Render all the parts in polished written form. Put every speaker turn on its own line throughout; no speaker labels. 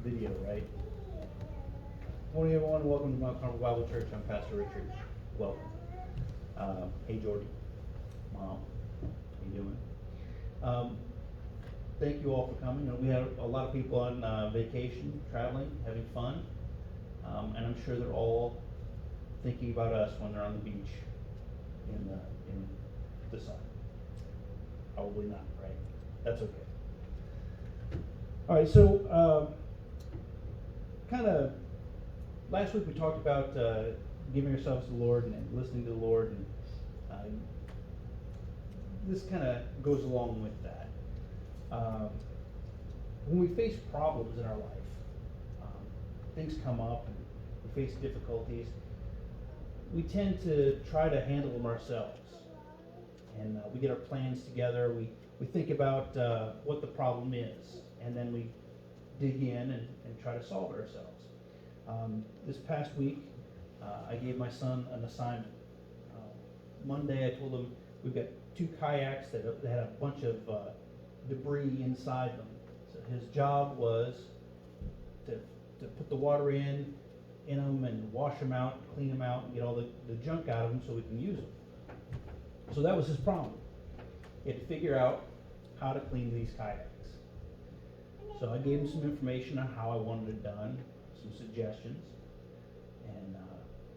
Video, right? Morning, everyone. Welcome to Mount Carmel Bible Church. I'm Pastor Richard. Welcome. Hey, Jordy. Mom. How you doing? Um, Thank you all for coming. We have a lot of people on vacation, traveling, having fun. And I'm sure they're all thinking about us when they're on the beach in the sun. Probably not, right? That's okay. All right, so kind of last week we talked about giving ourselves to the Lord and listening to the Lord, and this kind of goes along with that. When we face problems in our life, things come up and we face difficulties, we tend to try to handle them ourselves. And we get our plans together, we think about what the problem is, and then we dig in and try to solve it ourselves. This past week, I gave my son an assignment. Monday, I told him we've got 2 kayaks that had a bunch of debris inside them. So his job was to put the water in them and wash them out, clean them out, and get all the junk out of them so we can use them. So that was his problem. He had to figure out how to clean these kayaks. So I gave him some information on how I wanted it done, some suggestions, and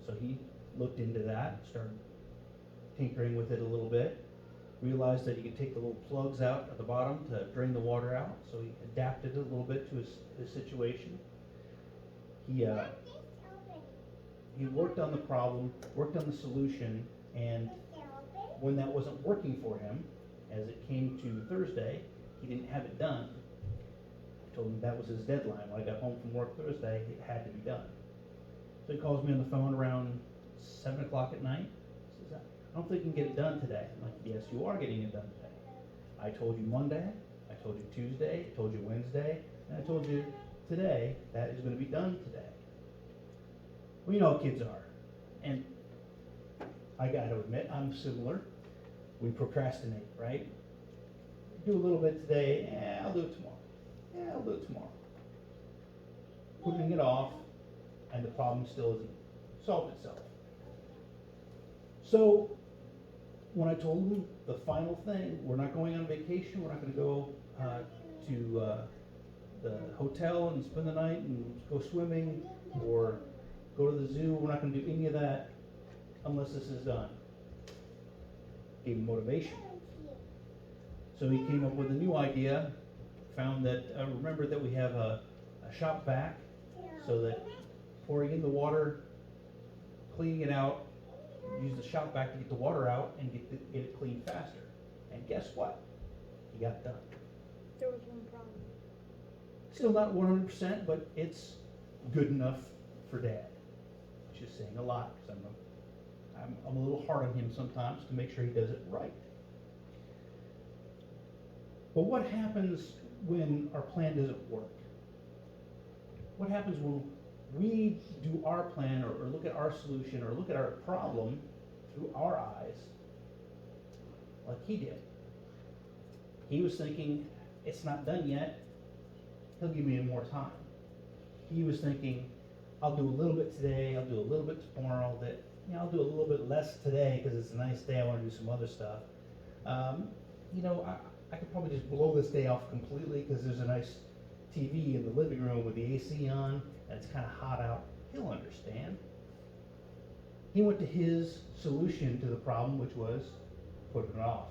so he looked into that, started tinkering with it a little bit, realized that he could take the little plugs out at the bottom to drain the water out, so he adapted it a little bit to his situation. He worked on the problem, worked on the solution, and when that wasn't working for him, as it came to Thursday, he didn't have it done. I told him that was his deadline. When I got home from work Thursday, it had to be done. So he calls me on the phone around 7 o'clock at night. He says, I don't think you can get it done today. I'm like, yes, you are getting it done today. I told you Monday, I told you Tuesday, I told you Wednesday, and I told you today that is going to be done today. Well, you know how kids are. And I got to admit, I'm similar. We procrastinate, right? Do a little bit today, I'll do it tomorrow. I'll do it tomorrow. Putting it off, and the problem still isn't solved itself. So, when I told him the final thing, we're not going on vacation, we're not going to go to the hotel and spend the night and go swimming or go to the zoo, we're not going to do any of that unless this is done. Gave him motivation. So he came up with a new idea, found that, remembered that we have a shop vac, so that pouring in the water, cleaning it out, use the shop vac to get the water out and get it cleaned faster. And guess what? He got it done.
There was one problem.
Still not 100%, but it's good enough for Dad. Which is saying a lot, because I'm a little hard on him sometimes to make sure he does it right. But what happens when our plan doesn't work? What happens when we do our plan or look at our solution or look at our problem through our eyes like he did? He was thinking, it's not done yet, he'll give me more time. He was thinking, I'll do a little bit today, I'll do a little bit tomorrow, I'll do a little bit less today because it's a nice day, I want to do some other stuff. I could probably just blow this day off completely because there's a nice TV in the living room with the AC on and it's kind of hot out. He'll understand. He went to his solution to the problem, which was putting it off.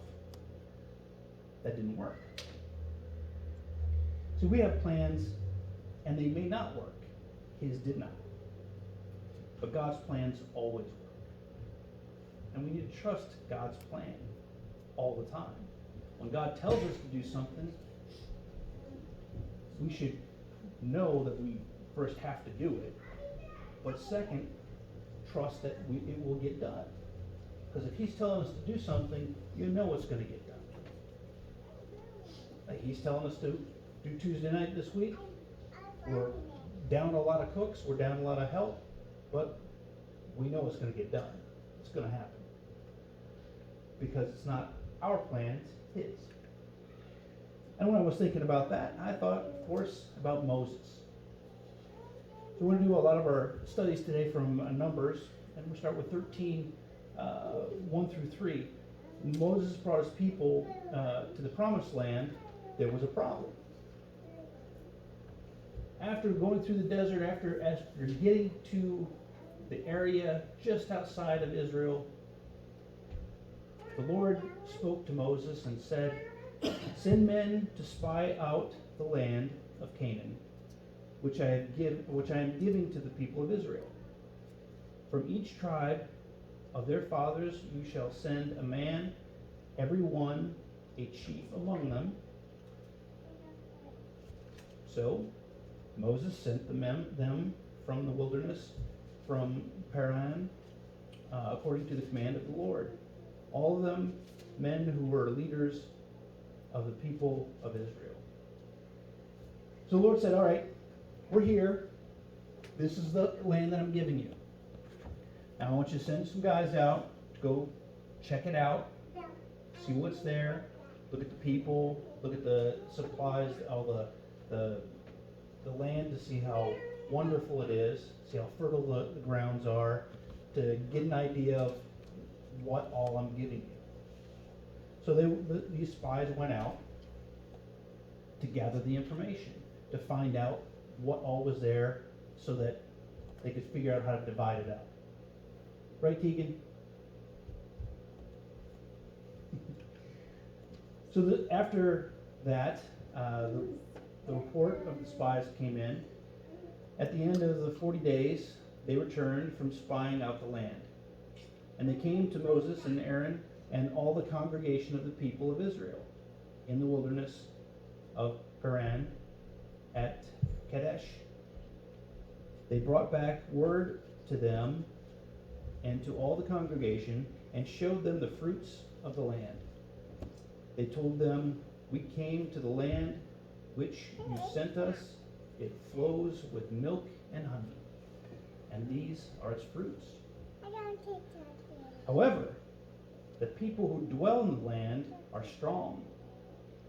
That didn't work. So we have plans and they may not work. His did not. But God's plans always work. And we need to trust God's plan all the time. When God tells us to do something, we should know that we first have to do it, but second, trust that it will get done. Because if He's telling us to do something, you know it's going to get done. Like He's telling us to do Tuesday night this week. We're down a lot of cooks, we're down a lot of help, but we know it's going to get done. It's going to happen. Because it's not our plan, it's His. And when I was thinking about that, I thought, of course, about Moses. So we're going to do a lot of our studies today from Numbers, and we'll start with 13, 1 through 3. Moses brought his people to the promised land. There was a problem. After going through the desert, after getting to the area just outside of Israel, the Lord spoke to Moses and said, "Send men to spy out the land of Canaan, which I am giving to the people of Israel. From each tribe of their fathers you shall send a man, every one a chief among them." So Moses sent them from the wilderness, from Paran, according to the command of the Lord. All of them men who were leaders of the people of Israel. So the Lord said, "All right, we're here. This is the land that I'm giving you. Now I want you to send some guys out to go check it out, see what's there, look at the people, look at the supplies, all the land, to see how wonderful it is, see how fertile the grounds are, to get an idea of what all I'm giving you." So these spies went out to gather the information, to find out what all was there so that they could figure out how to divide it up. Right, Tegan? So after that, the report of the spies came in. At the end of the 40 days, they returned from spying out the land. And they came to Moses and Aaron and all the congregation of the people of Israel in the wilderness of Paran at Kadesh. They brought back word to them and to all the congregation and showed them the fruits of the land. They told them, "We came to the land which you sent us. It flows with milk and honey, and these are its fruits. However, the people who dwell in the land are strong,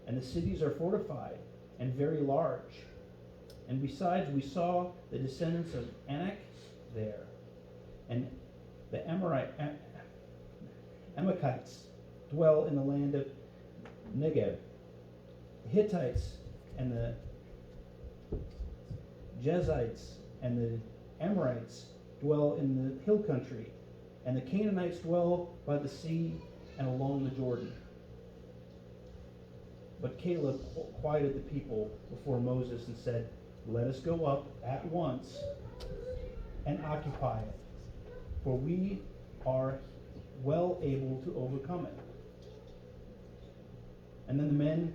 and the cities are fortified and very large. And besides, we saw the descendants of Anak there, and the Amalekites dwell in the land of Negev. The Hittites and the Jezites and the Amorites dwell in the hill country, and the Canaanites dwell by the sea and along the Jordan." But Caleb quieted the people before Moses and said, "Let us go up at once and occupy it, for we are well able to overcome it." And then the men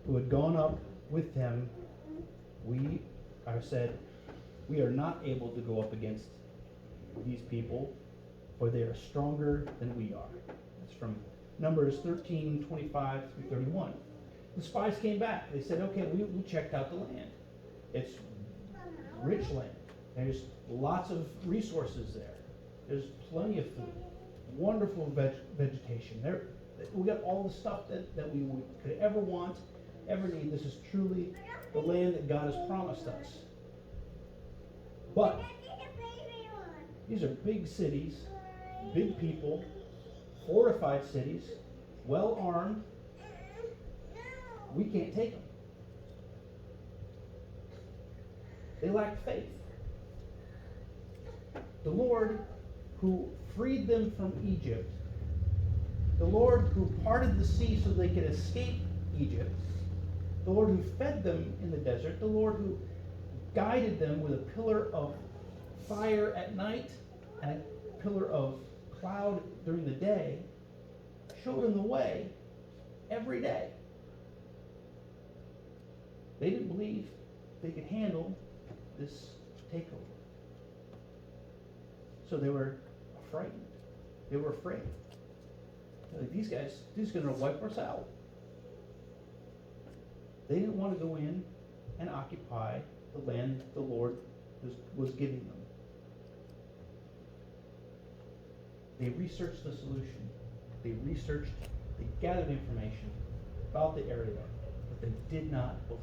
who had gone up with him said, "We are not able to go up against these people, for they are stronger than we are." That's from Numbers 13:25 through 31. The spies came back. They said, "Okay, we checked out the land. It's rich land. There's lots of resources there. There's plenty of food, wonderful vegetation. We got all the stuff that we could ever want, ever need. This is truly the land that God has promised us. But these are big cities, big people, fortified cities, well armed. We can't take them." They lack faith. The Lord who freed them from Egypt, the Lord who parted the sea so they could escape Egypt, the Lord who fed them in the desert, the Lord who guided them with a pillar of fire at night and a pillar of cloud during the day, showed them the way every day. They didn't believe they could handle this takeover. So they were frightened. They were afraid. Like, these guys, they're just going to wipe us out. They didn't want to go in and occupy the land the Lord was giving them. They researched the solution. They gathered information about the area, but they did not believe.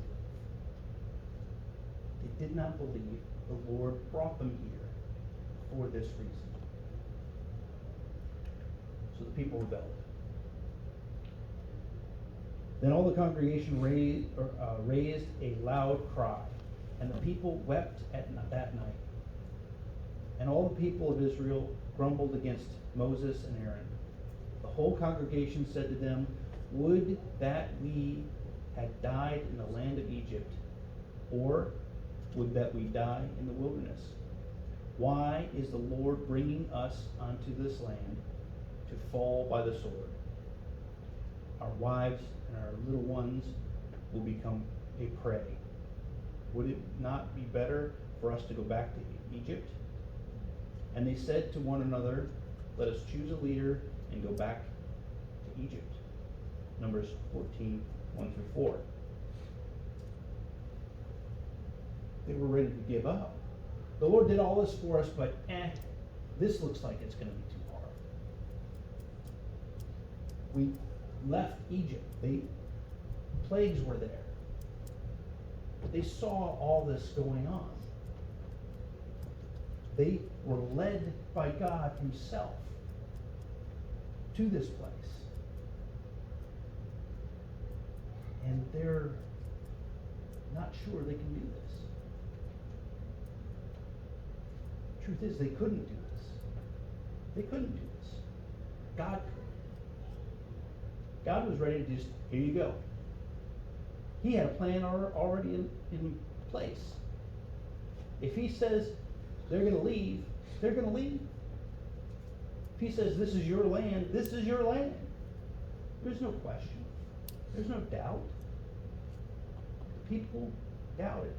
did not believe the Lord brought them here for this reason. So the people rebelled. Then all the congregation raised a loud cry, and the people wept that night. And all the people of Israel grumbled against Moses and Aaron. The whole congregation said to them, "Would that we had died in the land of Egypt, or would that we die in the wilderness? Why is the Lord bringing us unto this land to fall by the sword? Our wives and our little ones will become a prey. Would it not be better for us to go back to Egypt?" And they said to one another, "Let us choose a leader and go back to Egypt." Numbers 14, 1 through 4. They were ready to give up. The Lord did all this for us, but this looks like it's going to be too hard. We left Egypt. Plagues were there. They saw all this going on. They were led by God Himself to this place. And they're not sure they can do this. Truth is, they couldn't do this. They couldn't do this. God could. God was ready to just, here you go. He had a plan already in place. If He says they're going to leave, they're going to leave. If He says this is your land, this is your land. There's no question. There's no doubt. The people doubted.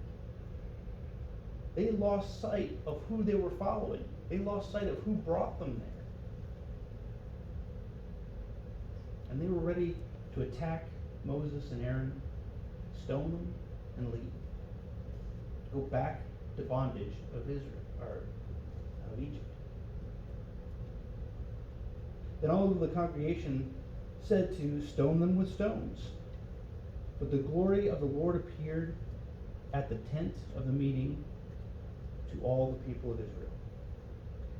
They lost sight of who they were following. They lost sight of who brought them there. And they were ready to attack Moses and Aaron, stone them, and leave. Go back to bondage of Israel, or of Egypt. Then all of the congregation said to stone them with stones. But the glory of the Lord appeared at the tent of the meeting to all the people of Israel.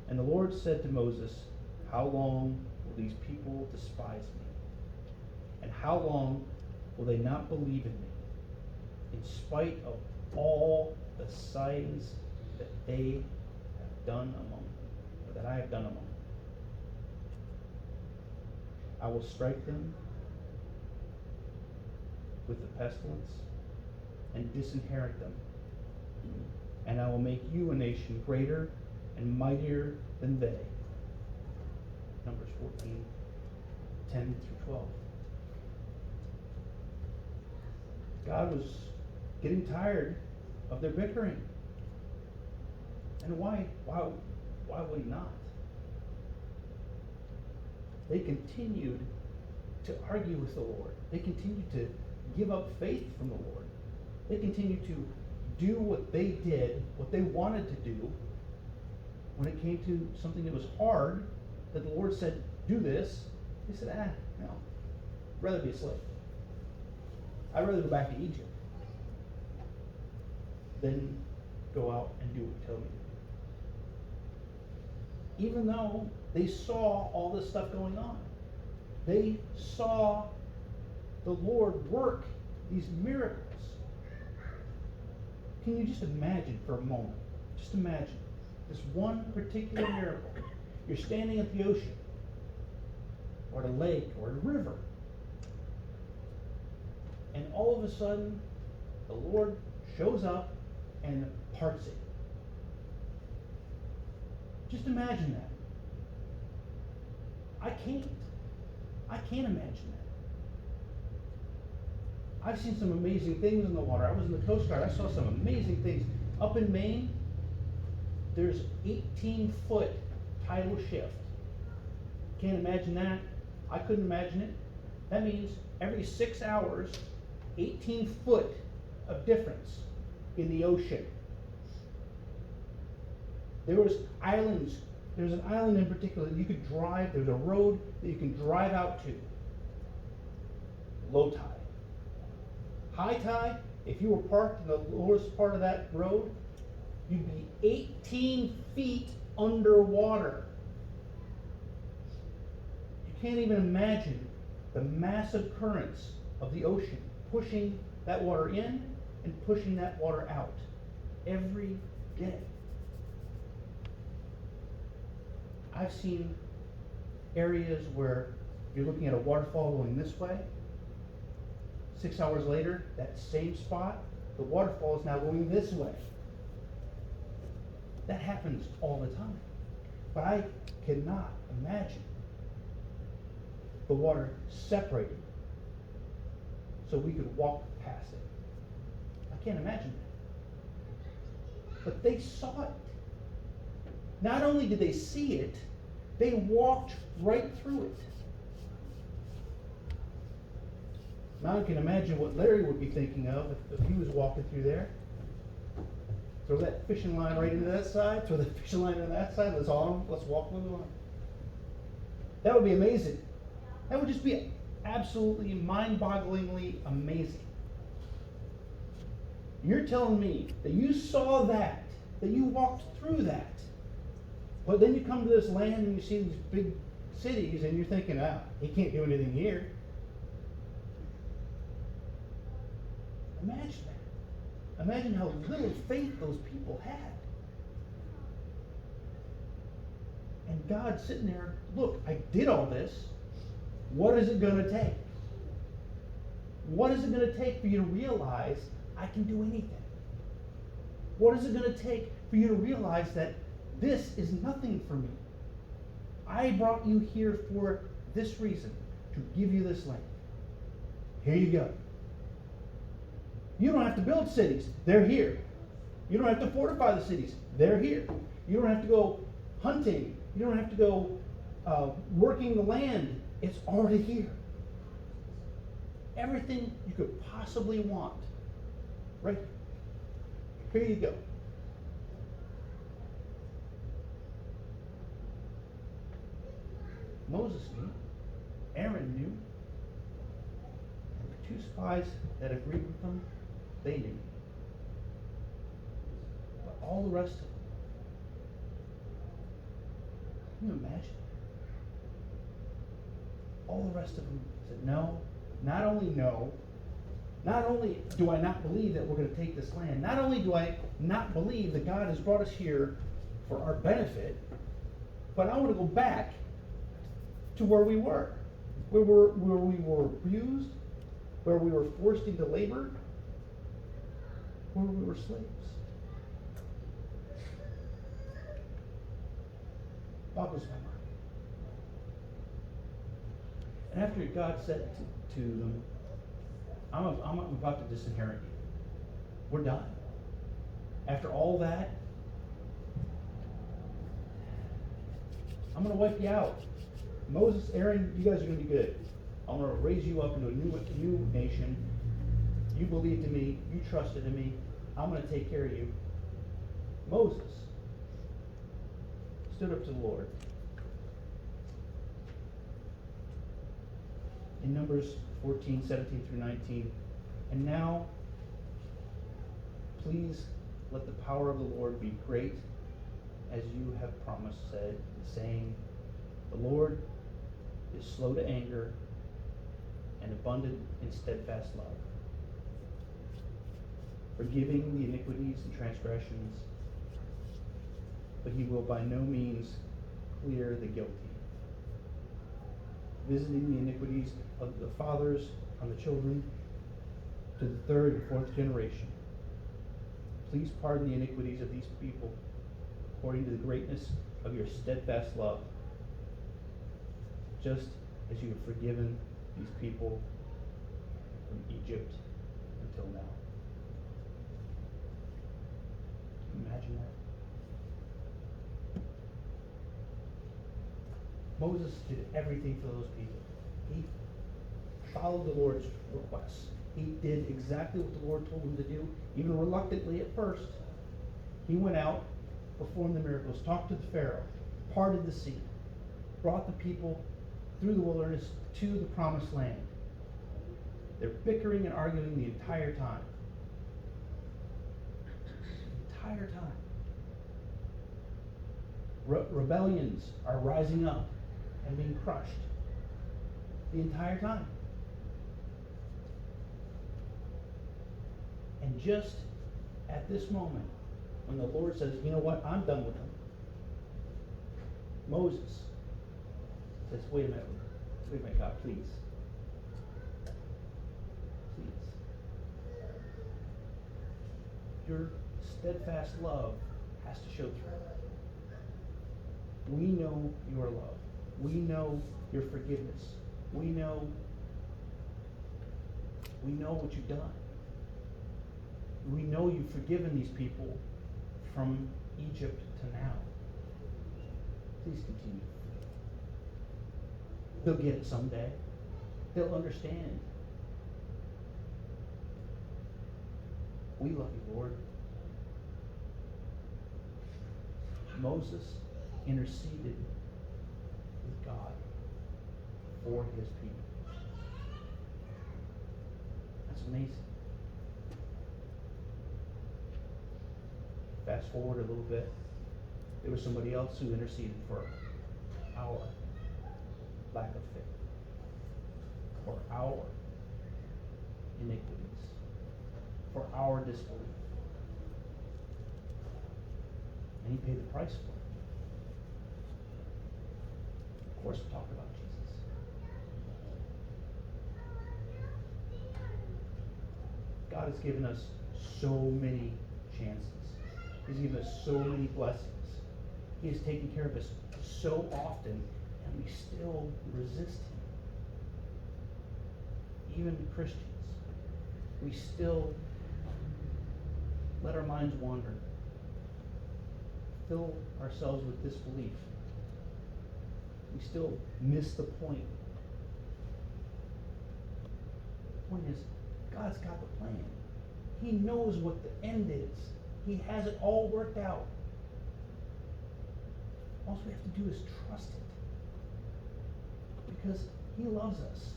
And the Lord said to Moses, "How long will these people despise me? And how long will they not believe in me, in spite of all the signs that they have done among them, or that I have done among them? I will strike them with the pestilence and disinherit them. And I will make you a nation greater and mightier than they." Numbers 14, 10 through 12. God was getting tired of their bickering. And why would He not? They continued to argue with the Lord. They continued to give up faith from the Lord. They continued to do what they did, what they wanted to do. When it came to something that was hard, that the Lord said, "Do this," they said, no, I'd rather be a slave. I'd rather go back to Egypt than go out and do what you tell me to do. Even though they saw all this stuff going on, they saw the Lord work these miracles. Can you just imagine for a moment? Just imagine this one particular miracle. You're standing at the ocean, or at a lake, or at a river, and all of a sudden, the Lord shows up and parts it. Just imagine that. I can't imagine that. I've seen some amazing things in the water. I was in the Coast Guard. I saw some amazing things. Up in Maine, there's 18-foot tidal shift. Can't imagine that. I couldn't imagine it. That means every 6 hours, 18 foot of difference in the ocean. There was islands. There's an island in particular that you could drive. There's a road that you can drive out to. Low tide. High tide, if you were parked in the lowest part of that road, you'd be 18 feet underwater. You can't even imagine the massive currents of the ocean pushing that water in and pushing that water out every day. I've seen areas where you're looking at a waterfall going this way. 6 hours later, that same spot, the waterfall is now going this way. That happens all the time. But I cannot imagine the water separating so we could walk past it. I can't imagine that. But they saw it. Not only did they see it, they walked right through it. Now I can imagine what Larry would be thinking of if he was walking through there. Throw that fishing line right into that side, throw that fishing line into that side, let's walk with the line. That would be amazing. That would just be absolutely mind-bogglingly amazing. You're telling me that you saw that you walked through that, but then you come to this land and you see these big cities and you're thinking, he can't do anything here. Imagine that. Imagine how little faith those people had. And God sitting there, look, I did all this. What is it going to take? What is it going to take for you to realize I can do anything? What is it going to take for you to realize that this is nothing for me? I brought you here for this reason, to give you this land. Here you go. You don't have to build cities. They're here. You don't have to fortify the cities. They're here. You don't have to go hunting. You don't have to go working the land. It's already here. Everything you could possibly want. Right here. Here you go. Moses knew. Aaron knew. And the two spies that agreed with them, they knew. But all the rest of them, can you imagine? All the rest of them said, no, not only do I not believe that we're going to take this land, not only do I not believe that God has brought us here for our benefit, but I want to go back to where we were, where we were abused, where we were forced into labor, where we were slaves. Boggles my mind. And after God said to them, I'm about to disinherit you. We're done. After all that, I'm going to wipe you out. Moses, Aaron, you guys are going to be good. I'm going to raise you up into a new nation. You believed in me. You trusted in me. I'm going to take care of you. Moses stood up to the Lord. In Numbers 14, 17 through 19. And now, please let the power of the Lord be great, as you have promised, saying, the Lord is slow to anger and abundant in steadfast love, forgiving the iniquities and transgressions, but he will by no means clear the guilty, visiting the iniquities of the fathers on the children to the third and fourth generation. Please pardon the iniquities of these people according to the greatness of your steadfast love, just as you have forgiven these people from Egypt until now. Can you imagine that? Moses did everything for those people. He followed the Lord's requests. He did exactly what the Lord told him to do, even reluctantly at first. He went out, performed the miracles, talked to the Pharaoh, parted the sea, brought the people through the wilderness to the promised land. They're bickering and arguing the entire time. entire time. Rebellions are rising up and being crushed the entire time. And just at this moment, when the Lord says, you know what, I'm done with them, Moses says, wait a minute, God, please. Please. Your steadfast love has to show through. We know your love. We know your forgiveness. We know what you've done. We know you've forgiven these people from Egypt to now. Please continue. They'll get it someday. They'll understand. We love you, Lord. Moses interceded with God for his people. That's amazing. Fast forward a little bit. There was somebody else who interceded for our lack of faith, for our iniquities, for our disbelief. And he paid the price for it. Of course, we're talking about Jesus. God has given us so many chances. He's given us so many blessings. He has taken care of us so often, and we still resist him. Even Christians, we still let our minds wander, fill ourselves with disbelief. We still miss the point. The point is, God's got the plan. He knows what the end is. He has it all worked out. All we have to do is trust it. Because he loves us.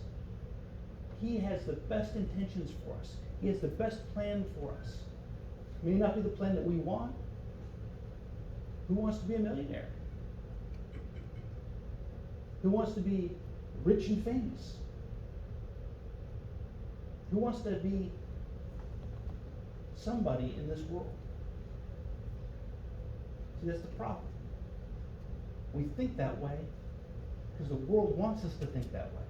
He has the best intentions for us. He has the best plan for us. It may not be the plan that we want. Who wants to be a millionaire? Who wants to be rich and famous? Who wants to be somebody in this world? See, that's the problem. We think that way because the world wants us to think that way.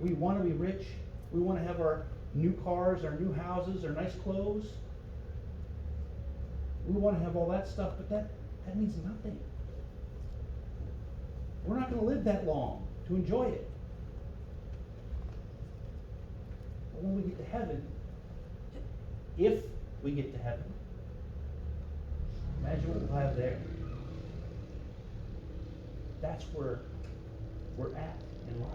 We want to be rich. We want to have our new cars, our new houses, our nice clothes. We want to have all that stuff, but that means nothing. We're not going to live that long to enjoy it. But when we get to heaven, if we get to heaven, imagine what we'll have there. That's where we're at in life.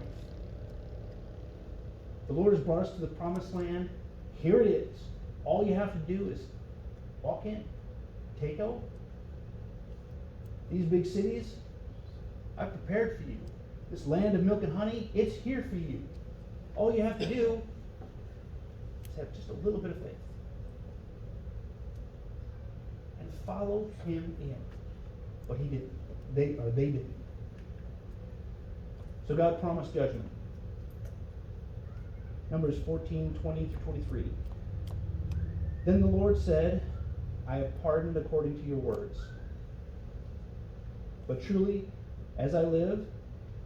The Lord has brought us to the promised land. Here it is. All you have to do is walk in, take over. These big cities, I've prepared for you. This land of milk and honey, it's here for you. All you have to do is have just a little bit of faith. And follow him in. But he didn't. They didn't. So God promised judgment. Numbers 14:20-23. Then the Lord said, I have pardoned according to your words. But truly, as I live,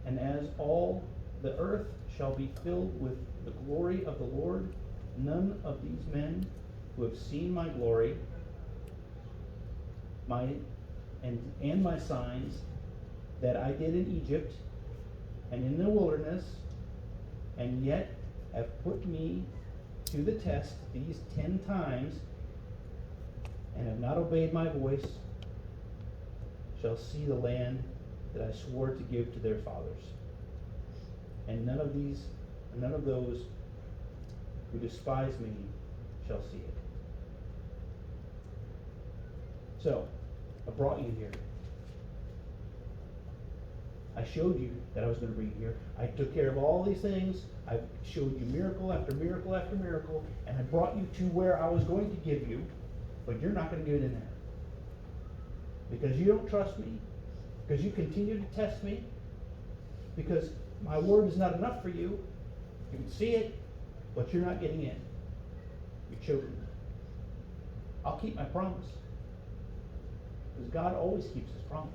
and as all the earth shall be filled with the glory of the Lord, none of these men who have seen my glory, and my signs that I did in Egypt and in the wilderness, and yet have put me to the test these 10 times, and have not obeyed my voice, shall see the land that I swore to give to their fathers. And none of those who despise me shall see it. So, I brought you here. I showed you that I was going to bring you here. I took care of all these things. I showed you miracle after miracle after miracle, and I brought you to where I was going to give you. but you're not going to get in there. Because you don't trust me, because you continue to test me, because my word is not enough for you. You can see it, but you're not getting in. You're choking me. I'll keep my promise. Because God always keeps his promise.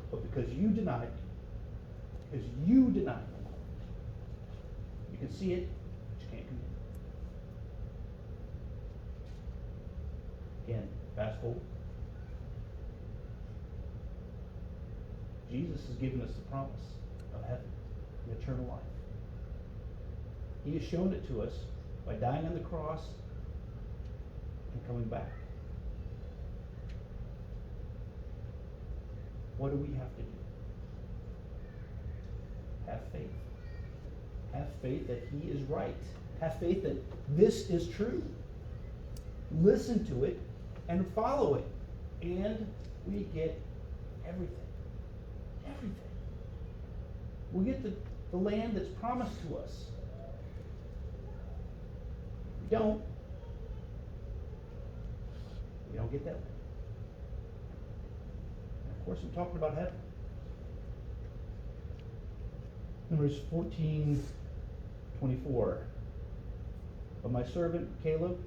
But because you denied me, you can see it, but you can't come in. Again, fast forward. Jesus has given us the promise of heaven and eternal life. He has shown it to us by dying on the cross and coming back. What do we have to do? Have faith. Have faith that he is right. Have faith that this is true. Listen to it and follow it. And we get everything. Everything. We get the land that's promised to us. If we don't get that land. And of course, I'm talking about heaven. Numbers 14:24. But my servant Caleb,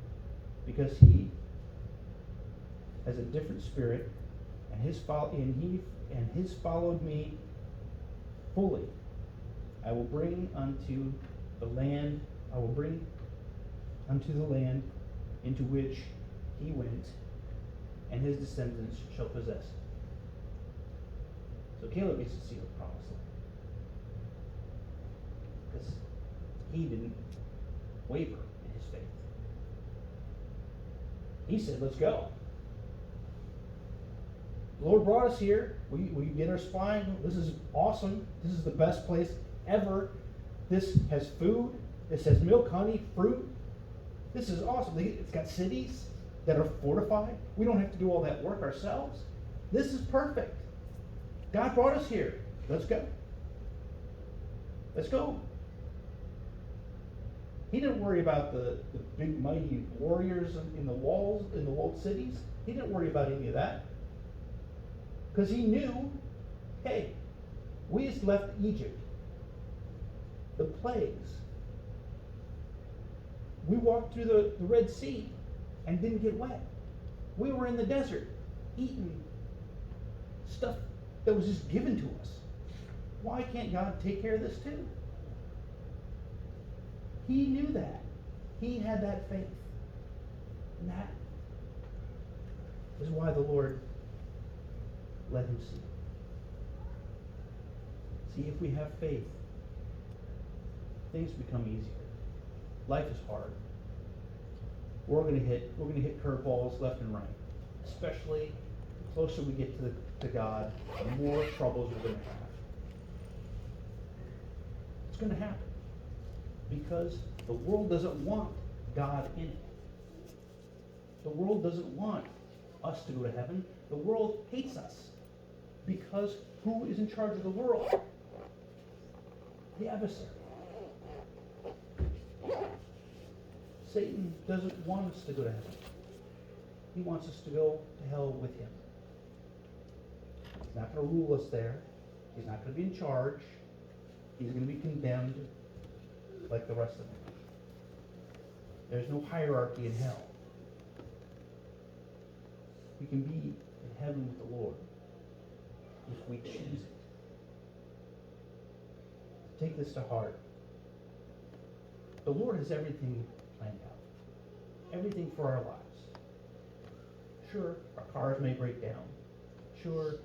because he has a different spirit, and his followed me fully, I will bring unto the land into which he went, and his descendants shall possess it. So Caleb gets to see the promised land. Because he didn't waver in his faith. He said, let's go. The Lord brought us here. We get our spine. This is awesome. This is the best place ever. This has food. This has milk, honey, fruit. This is awesome. It's got cities that are fortified. We don't have to do all that work ourselves. This is perfect. God brought us here. Let's go. Let's go. He didn't worry about the big mighty warriors in the walled cities. He didn't worry about any of that. Because he knew, hey, we just left Egypt. The plagues. We walked through the Red Sea and didn't get wet. We were in the desert eating stuff that was just given to us. Why can't God take care of this too? He knew that. He had that faith. And that is why the Lord let him see. See, if we have faith, things become easier. Life is hard. We're going to hit curveballs left and right. Especially the closer we get to God, the more troubles we're going to have. It's going to happen. Because the world doesn't want God in it. The world doesn't want us to go to heaven. The world hates us. Because who is in charge of the world? The adversary. Satan doesn't want us to go to heaven. He wants us to go to hell with him. He's not going to rule us there. He's not going to be in charge. He's going to be condemned like the rest of them. There's no hierarchy in hell. We can be in heaven with the Lord if we choose it. Take this to heart. The Lord has everything planned out. Everything for our lives. Sure, our cars may break down. Sure,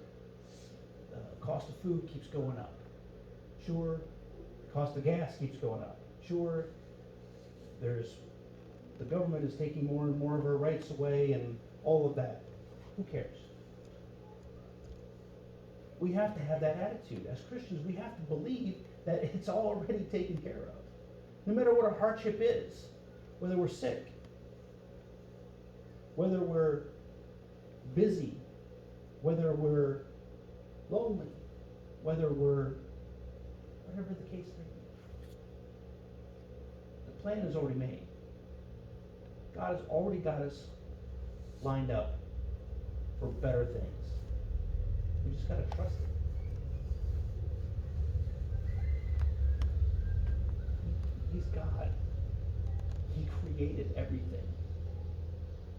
the cost of food keeps going up. Sure, the cost of gas keeps going up. Sure, the government is taking more and more of our rights away and all of that. Who cares? We have to have that attitude. As Christians, we have to believe that it's already taken care of. No matter what our hardship is, whether we're sick, whether we're busy, whether we're lonely, whether we're whatever the case may be. The plan is already made. God has already got us lined up for better things. We just got to trust Him. He's God. He created everything.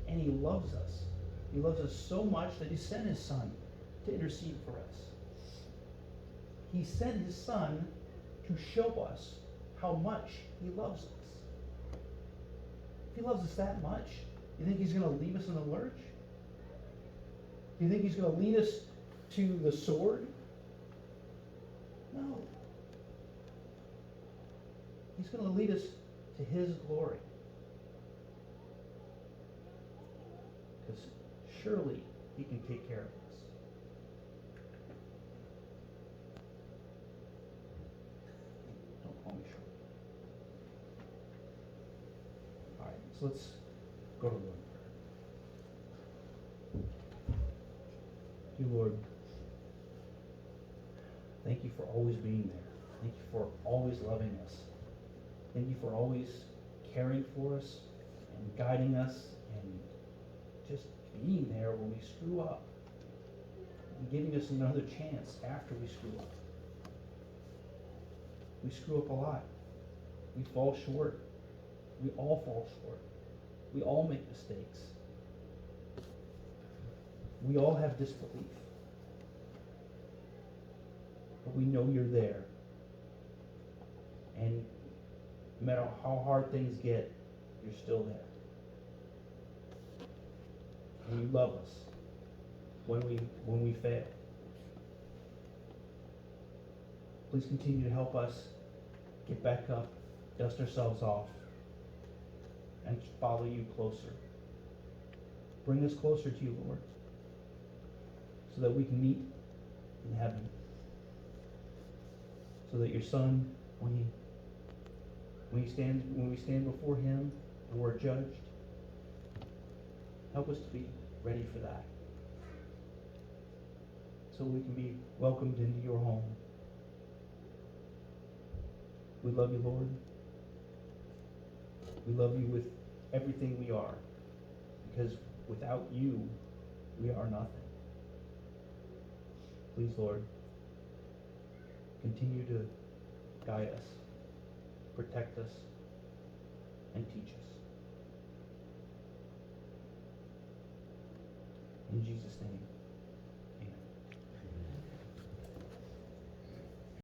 And He loves us. He loves us so much that He sent His Son to intercede for us. He sent His Son to show us how much He loves us. If He loves us that much, you think He's going to leave us in the lurch? Do you think He's going to lead us to the sword? No. He's going to lead us to His glory. Because surely He can take care of us. Don't call me Shirley. All right, so let's go to the Lord in prayer. Dear Lord, thank You for always being there. Thank You for always loving us. Thank You for always caring for us and guiding us and just being there when we screw up and giving us another chance after we screw up. We screw up a lot. We fall short. We all fall short. We all make mistakes. We all have disbelief. But we know You're there. And no matter how hard things get, You're still there. And You love us when we fail. Please continue to help us get back up, dust ourselves off, and follow You closer. Bring us closer to You, Lord, so that we can meet in heaven. So that Your Son, when we stand before Him and we're judged, help us to be ready for that. So we can be welcomed into Your home. We love You, Lord. We love You with everything we are, because without You, we are nothing. Please, Lord, continue to guide us, protect us, and teach us. In Jesus' name.